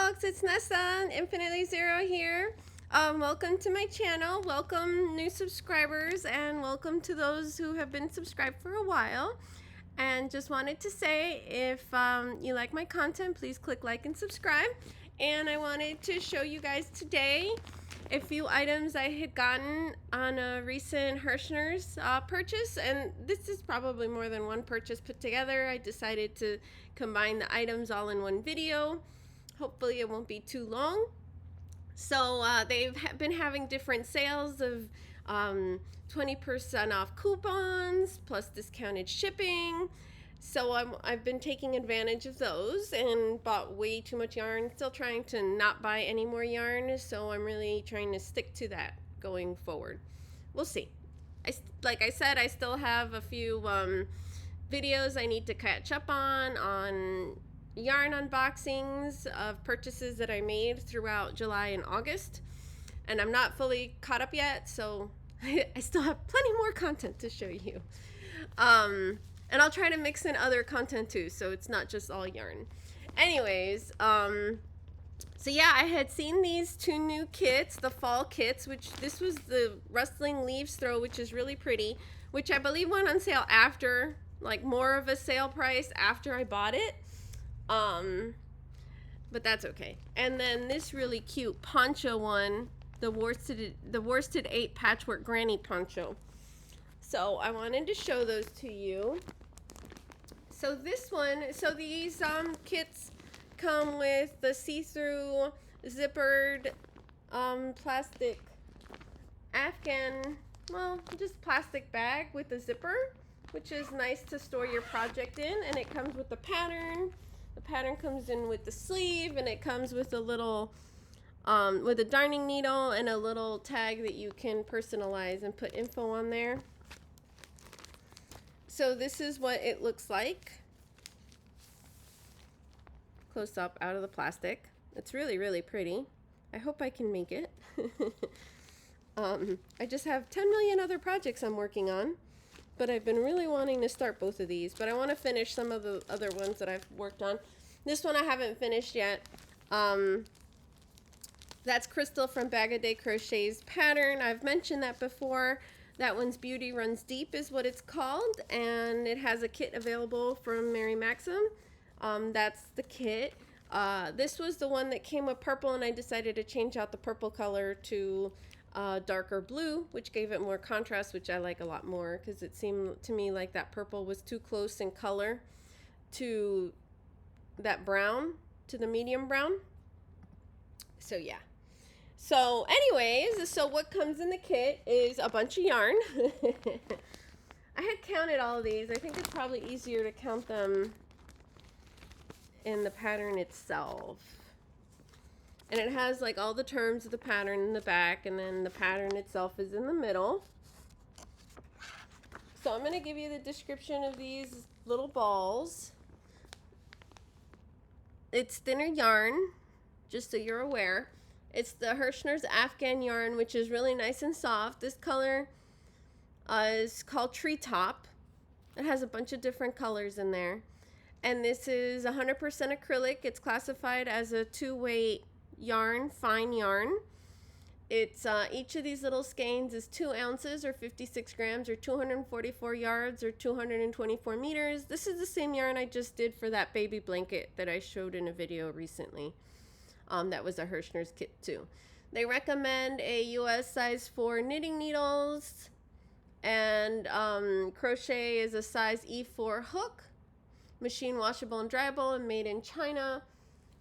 folks, it's Nessa, Infinitely Zero here. Welcome to my channel, welcome new subscribers, and welcome to those who have been subscribed for a while. And just wanted to say, if you like my content, please click like and subscribe. And I wanted to show you guys today a few items I had gotten on a recent Herrschners purchase, and this is probably more than one purchase put together. I decided to combine the items all in one video. Hopefully it won't be too long. So they've been having different sales of 20% off coupons plus discounted shipping. So I've been taking advantage of those and bought way too much yarn. Still trying to not buy any more yarn, so I'm really trying to stick to that going forward. We'll see. Like I said, I still have a few videos I need to catch up on yarn unboxings of purchases that I made throughout July and August. And I'm not fully caught up yet, so I still have plenty more content to show you. And I'll try to mix in other content too, so it's not just all yarn. Anyways, so yeah, I had seen these two new kits, the fall kits, which this was the Rustling Leaves Throw, which is really pretty, which I believe went on sale after, like more of a sale price after I bought it. But that's okay. And then this really cute Poncho one, the worsted 8 patchwork granny poncho. So I wanted to show those to you. So this one, so these kits come with the see-through zippered plastic Afghan, well, just plastic bag with a zipper, which is nice to store your project in. And it comes with the pattern. The pattern comes in with the sleeve, and it comes with a little with a darning needle and a little tag that you can personalize and put info on there. So this is what it looks like. Close up out of the plastic. It's really, really pretty. I hope I can make it. I just have 10 million other projects I'm working on, but I've been really wanting to start both of these, but I want to finish some of the other ones that I've worked on. This one I haven't finished yet. That's Crystal from BAGODAYCROCHET's pattern. I've mentioned that before. That one's Beauty Runs Deep is what it's called, and it has a kit available from Mary Maxim. That's the kit. This was the one that came with purple, and I decided to change out the purple color to darker blue, which gave it more contrast, which I like a lot more because it seemed to me like that purple was too close in color to that brown, to the medium brown. So yeah. So anyways, so what comes in the kit is a bunch of yarn. I had counted all of these. I think it's probably easier to count them in the pattern itself. And it has like all the terms of the pattern in the back, and then the pattern itself is in the middle. So I'm going to give you the description of these little balls. It's thinner yarn, just so you're aware. It's the Herrschners Afghan yarn, which is really nice and soft. This color is called Treetop. It has a bunch of different colors in there. And this is 100% acrylic. It's classified as a 2-weight yarn, fine yarn. It's each of these little skeins is 2 ounces or 56 grams or 244 yards or 224 meters. This is the same yarn I just did for that baby blanket that I showed in a video recently. That was a Herrschners kit too. They recommend a US size 4 knitting needles, and crochet is a size E4 hook, machine washable and dryable, and made in China.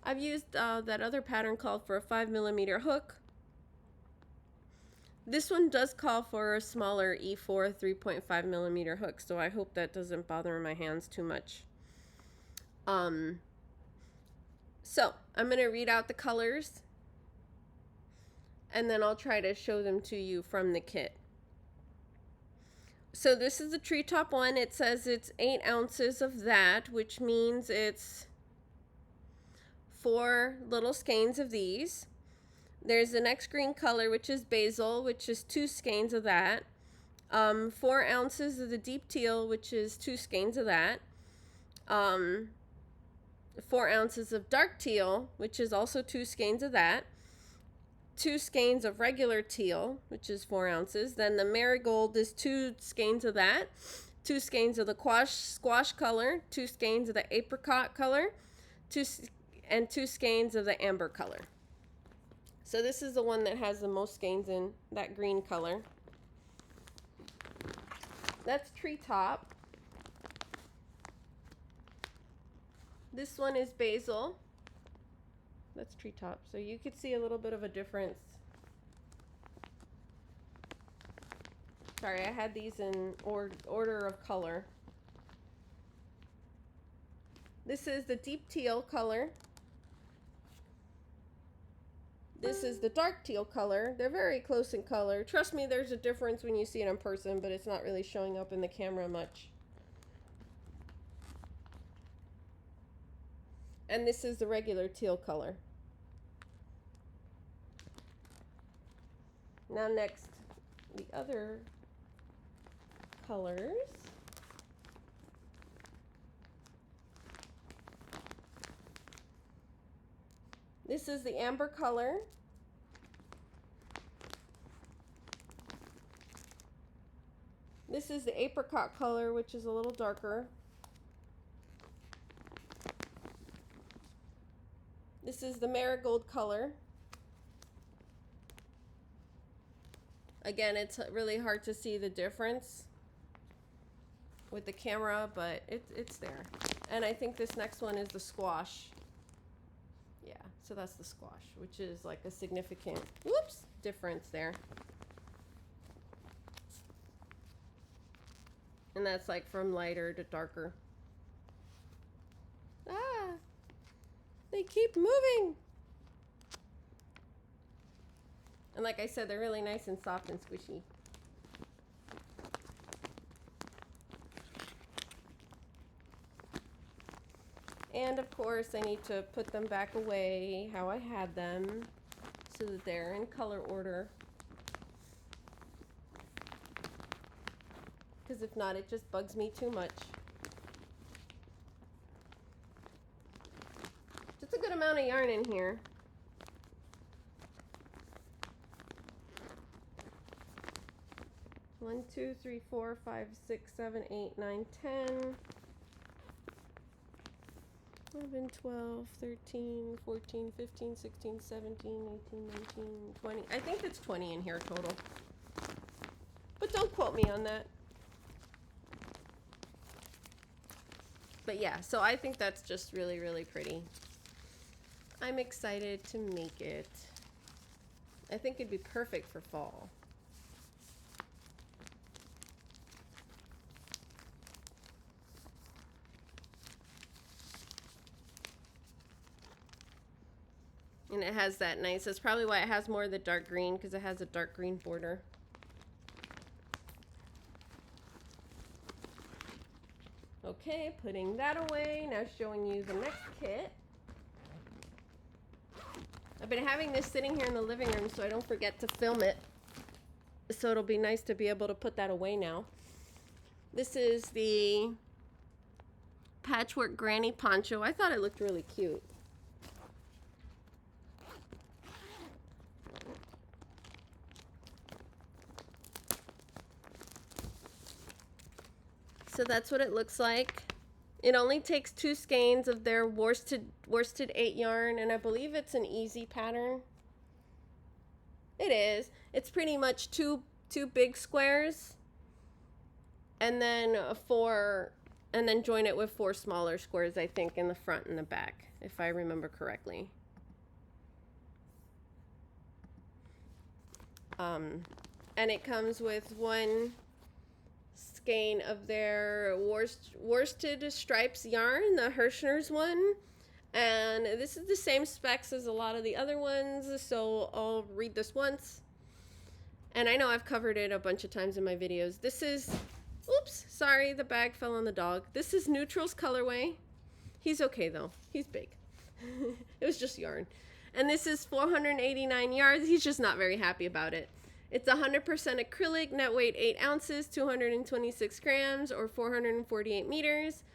I've used that other pattern called for a 5mm hook. This one does call for a smaller E4 3.5mm hook, so I hope that doesn't bother my hands too much. So I'm going to read out the colors, and then I'll try to show them to you from the kit. So this is the Treetop one. It says it's 8 ounces of that, which means it's 4 little skeins of these. There's the next green color, which is Basil, which is 2 skeins of that. 4 ounces of the deep teal, which is 2 skeins of that. 4 ounces of dark teal, which is also 2 skeins of that. 2 skeins of regular teal, which is 4 ounces. Then the marigold is 2 skeins of that. 2 skeins of the squash color. 2 skeins of the apricot color. 2 skeins of the amber color. So this is the one that has the most skeins in that green color. That's treetop. This one is basil. That's treetop. So you could see a little bit of a difference. Sorry, I had these in order of color. This is the deep teal color. This is the dark teal color. They're very close in color. Trust me, there's a difference when you see it in person, but it's not really showing up in the camera much. And this is the regular teal color. Now next, the other colors. This is the amber color. This is the apricot color, which is a little darker. This is the marigold color. Again, it's really hard to see the difference with the camera, but it's there. And I think this next one is the squash. Yeah, so that's the squash, which is like a significant, whoops, difference there. And that's like from lighter to darker. Ah, they keep moving. And like I said, they're really nice and soft and squishy. And of course, I need to put them back away how I had them so that they're in color order. Because if not, it just bugs me too much. Just a good amount of yarn in here. One, 2, 3, 4, 5, 6, 7, 8, 9, 10, 11, 12, 13, 14, 15, 16, 17, 18, 19, 20. I think it's 20 in here total. But don't quote me on that. But yeah, so I think that's just really, really pretty. I'm excited to make it. I think it'd be perfect for fall. And it has that nice, that's probably why it has more of the dark green, because it has a dark green border. Okay, putting that away. Now showing you the next kit. I've been having this sitting here in the living room so I don't forget to film it. So it'll be nice to be able to put that away now. This is the patchwork granny poncho. I thought it looked really cute. So that's what it looks like. It only takes 2 skeins of their worsted 8 yarn, and I believe it's an easy pattern. It is. It's pretty much two big squares, and then join it with 4 smaller squares, I think, in the front and the back, if I remember correctly. And it comes with 1 skein of their worsted stripes yarn, the Herrschners one, and this is the same specs as a lot of the other ones, so I'll read this once. And I know I've covered it a bunch of times in my videos. This is, oops, sorry, the bag fell on the dog. This is Neutral's colorway. He's okay though, he's big. It was just yarn. And this is 489 yards. He's just not very happy about it. It's 100% acrylic, net weight 8 ounces, 226 grams, or 448 meters.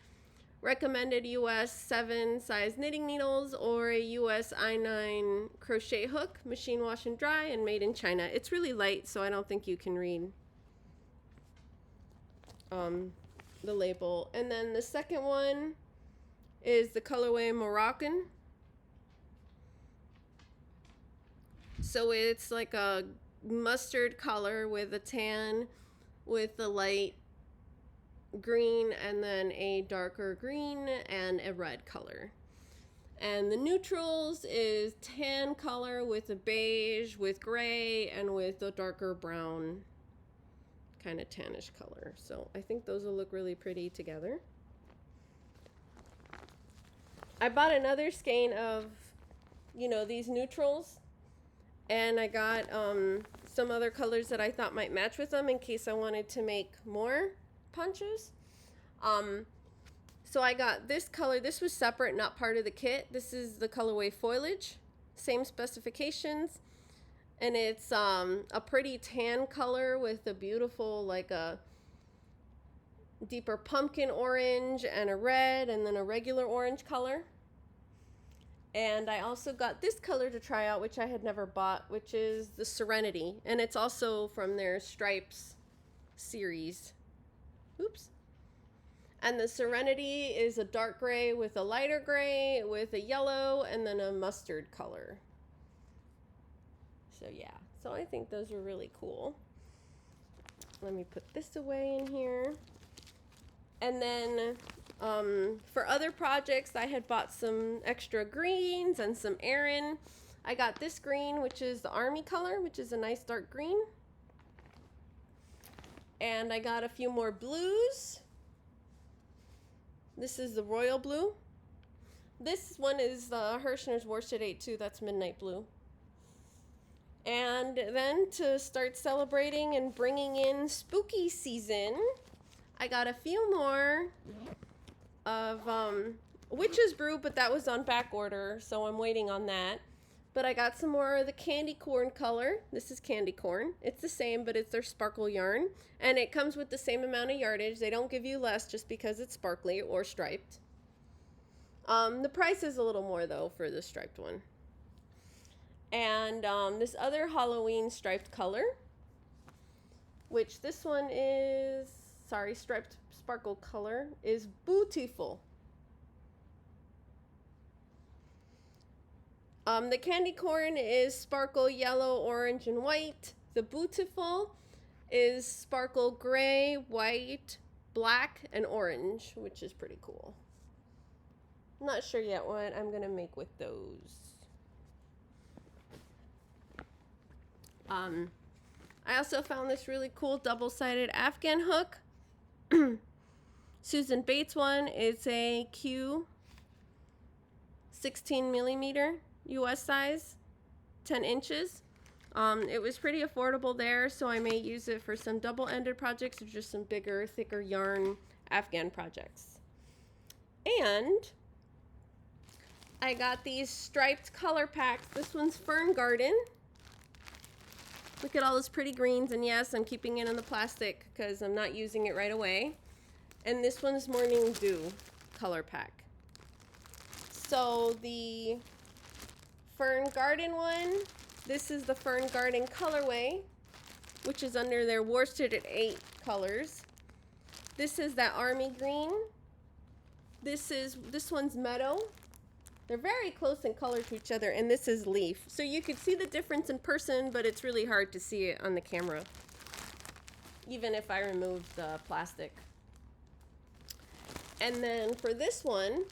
recommended US 7 size knitting needles or a US I9 crochet hook, machine wash and dry, and made in China. It's really light, so I don't think you can read the label. And then the second one is the colorway Moroccan. So it's like a mustard color with a tan, with a light green, and then a darker green and a red color. And the neutrals is tan color with a beige, with gray, and with a darker brown kind of tannish color. So I think those will look really pretty together. I bought another skein of, you know, these neutrals, and I got some other colors that I thought might match with them in case I wanted to make more ponchos. So I got this color. This was separate, not part of the kit. This is the colorway Foliage, same specifications, and it's a pretty tan color with a beautiful, like a deeper pumpkin orange and a red, and then a regular orange color. And I also got this color to try out, which I had never bought, which is the Serenity, and it's also from their Stripes series. Oops. And the Serenity is a dark gray with a lighter gray with a yellow and then a mustard color. So yeah, so I think those are really cool. Let me put this away in here. And then for other projects, I had bought some extra greens and some Aran. I got this green, which is the army color, which is a nice dark green. And I got a few more blues. This is the royal blue. This one is the Herrschners Worsted 82. That's midnight blue. And then to start celebrating and bringing in spooky season, I got a few more of Witch's Brew, but that was on back order, so I'm waiting on that. But I got some more of the candy corn color. This is candy corn. It's the same, but it's their sparkle yarn. And it comes with the same amount of yardage. They don't give you less just because it's sparkly or striped. The price is a little more, though, for the striped one. And this other Halloween striped color, which this one is, sorry, striped sparkle color, is beautiful. The candy corn is sparkle yellow, orange, and white. The beautiful is sparkle gray, white, black, and orange, which is pretty cool. Not sure yet what I'm gonna make with those. I also found this really cool double-sided Afghan hook. Susan Bates one. It's a Q 16 millimeter US size, 10 inches. It was pretty affordable there, so I may use it for some double-ended projects or just some bigger, thicker yarn Afghan projects. And I got these striped color packs. This one's Fern Garden. Look at all those pretty greens, and yes, I'm keeping it in the plastic because I'm not using it right away. And this one's Morning Dew color pack. So the Fern Garden one, this is the Fern Garden colorway, which is under their worsted at 8 colors. This is that army green. This one's meadow. They're very close in color to each other, and this is leaf. So you could see the difference in person, but it's really hard to see it on the camera, even if I remove the plastic. And then for this one,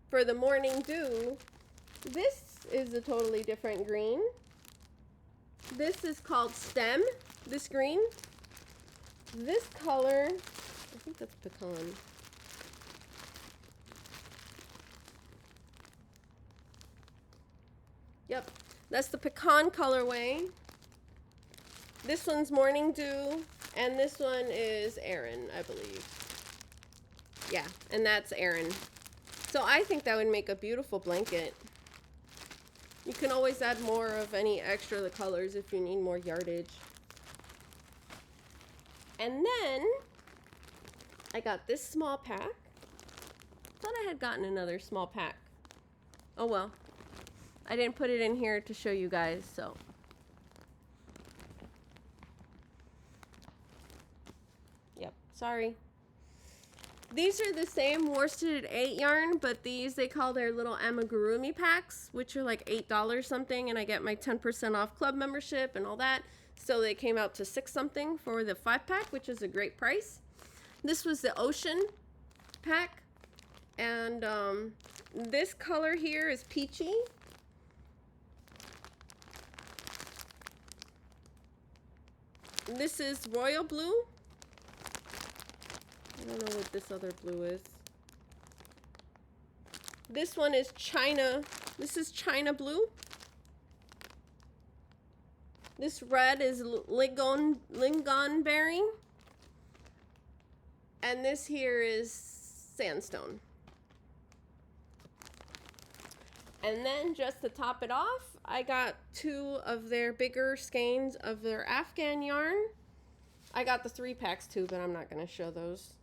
for the Morning Dew, this is a totally different green. This is called Stem, this green. This color, I think that's pecan. Yep, that's the pecan colorway. This one's Morning Dew, and this one is Aran, I believe. Yeah, and that's Aran. So I think that would make a beautiful blanket. You can always add more of any extra of the colors if you need more yardage. And then I got this small pack. thought I had gotten another small pack. Oh well. I didn't put it in here to show you guys, so. Yep, sorry. These are the same worsted 8 yarn, but these they call their little amigurumi packs, which are like $8 something, and I get my 10% off club membership and all that. So they came out to $6 something for the 5-pack, which is a great price. This was the ocean pack, and this color here is peachy. This is royal blue. I don't know what this other blue is. This one is China. This is China blue. This red is lingonberry. And this here is sandstone. And then just to top it off, I got 2 of their bigger skeins of their Afghan yarn. I got the 3-packs too, but I'm not going to show those.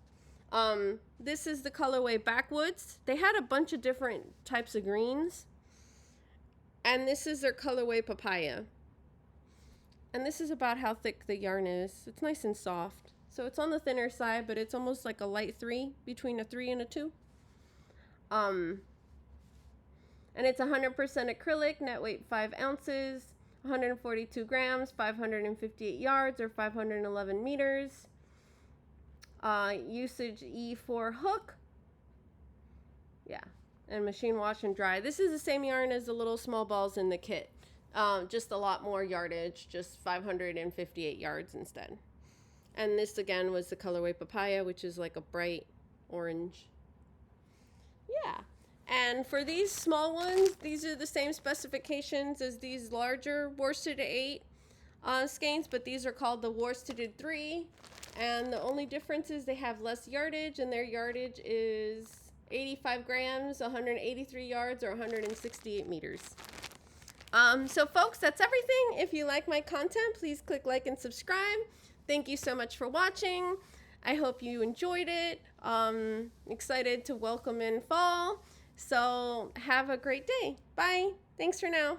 This is the colorway Backwoods. They had a bunch of different types of greens. And this is their colorway Papaya. And this is about how thick the yarn is. It's nice and soft. So it's on the thinner side, but it's almost like a light 3, between a 3 and a 2. And it's 100% acrylic, net weight 5 ounces, 142 grams, 558 yards, or 511 meters. Usage E4 hook. Yeah, and machine wash and dry. This is the same yarn as the little small balls in the kit. Just a lot more yardage, just 558 yards instead. And this again was the colorway Papaya, which is like a bright orange. Yeah. And for these small ones, these are the same specifications as these larger worsted 8 skeins, but these are called the worsted 3. And the only difference is they have less yardage, and their yardage is 85 grams, 183 yards, or 168 meters. So folks, that's everything. If you like my content, please click like and subscribe. Thank you so much for watching. I hope you enjoyed it. Excited to welcome in fall. So have a great day. Bye. Thanks for now.